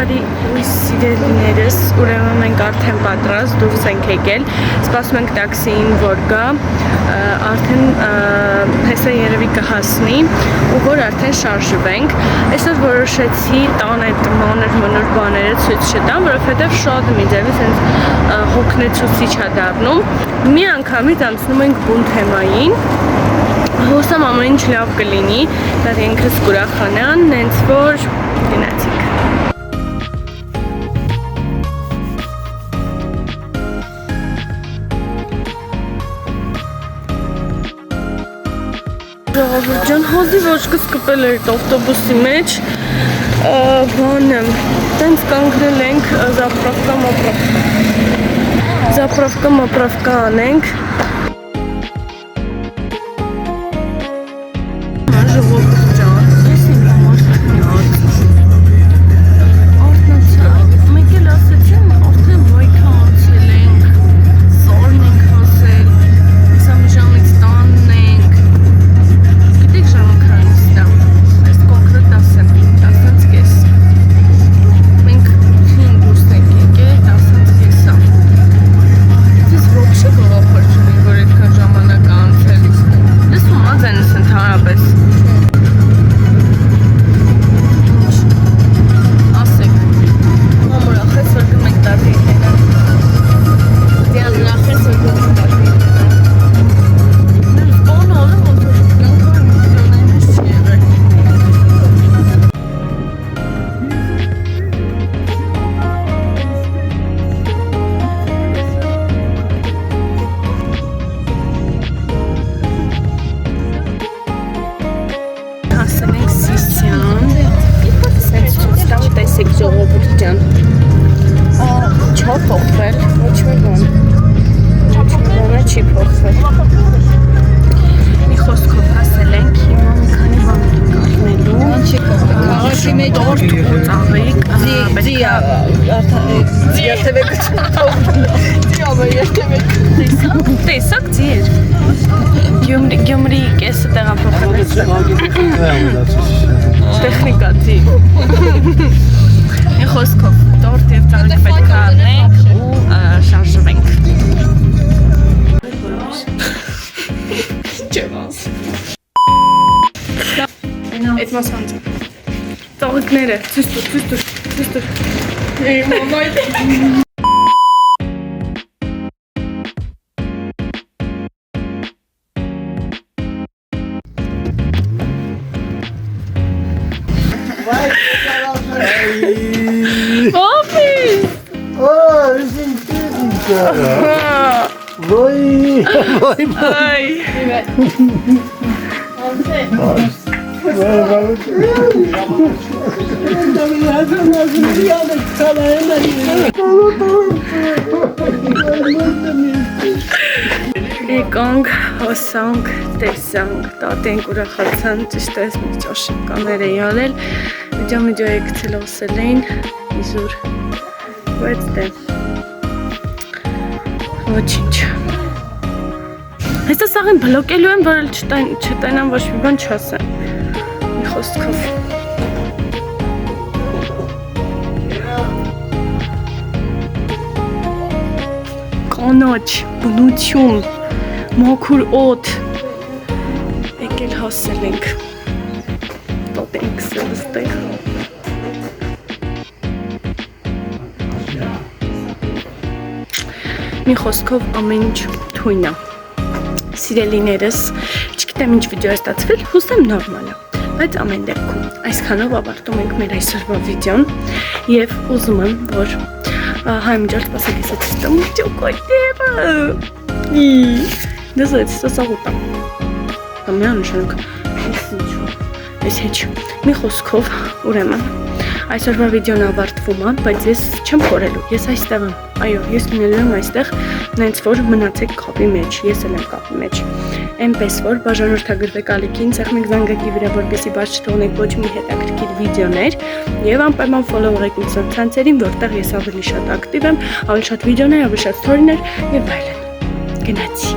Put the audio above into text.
Բարի սիրելիներս, ուրեմն մենք արդեն պատրաստ դուրս ենք եկել, սպասում ենք տաքսիին, որ գա, արդեն հեսա երևի կհասնի ու որ արդեն շարժվենք։ Այսօր որոշեցի տան այդ մանր բաները ցույց չտամ, որովհետև շատ միջևից հենց հոգնեցուցիչ է դառնում։ Մի անգամից անցնում ենք բուն թեմային։ Հուսամ ամեն ինչ լավ կլինի, դա ինքս կուրախանան, նենց որ գնացիք։ Ժողովուրդ ջան, հազիվ ոչկս կպել էր ավտոբուսի մեջ, բանը, տենց կանգնել ենք zapravka անենք։ Ժողովուրդ ջան, ես իմ համար մեկ էլ ասեցին, արդեն ոյքա անցել ենք, զորն ենք հասել, սա մի ժամից տանն ենք, գիտեք ժամը քանից դա, ես կոնկրետ ասեմ, 10:30, մենք 5 դուրս ենք եկել, 10:30, ես ոобще գողափար չունի, որ այդքան ժամանակ անցել, լսում ածենս ընդհանրապես։ Տեսակ ձեր Գյումրի կեսը տեղափոխվեց տեխնիկա ձի մի խոսքով տորտ և ծաղիկ պետք է անենք ու շարժվենք այդ մասանցը ծաղիկները ցույց տուր մամայ Եկանք, հոսանք, տեսանք, տատենք ուրախացան, ճիշտ այս մի ճաշկաներ էի անել, միջամիջո է գցել ասել էին, իզուր, բայց դե, ոչինչ։ Հեսա սաղին բլոկելու եմ, որ չտենամ ոչ մի բան չասեմ, մի խոսքով։ Կանաչ, բնություն, մաքուր օդ, եկել հասել ենք, տոտենք սելստեղ։ Մի խոսքով ամեն ինչ թույն է, սիրելիներս, չգիտեմ ինչ վիդեո է ստացվել, հուսամ նորմալ է, բայց ամեն դեպքում, այսքանով ավարտում ենք մեր այսօրվա վիդեոն և ուզում եմ, որ հայմջորդ պասակ ես էցիստում ճոկոտերը դեզ էցիստը սաղուտամ ամյան նշանք ես հեչ մի խոսքով ուրեմն այսօրվա վիդեոն ավարտվում է, բայց ես չեմ խորելու, ես այստեղ եմ, այո, ես մնելու եմ այստեղ նենց որ մնացեք կապի մեջ, ես էլ եմ կապի մեջ այնպես որ բաժանորդագրվեք ալիքին, ցեղմեք զանգակի վրա, որպեսզի բաց չթողնեք ոչ մի հետաքրքիր վիդեոներ եւ անպայման ֆոլոուերեք իմ սոցցանցերին, որտեղ ես ավելի շատ ակտիվ եմ, ավելի շատ վիդեոներ, ավելի շատ սթորիներ եւ այլն։ Գնացի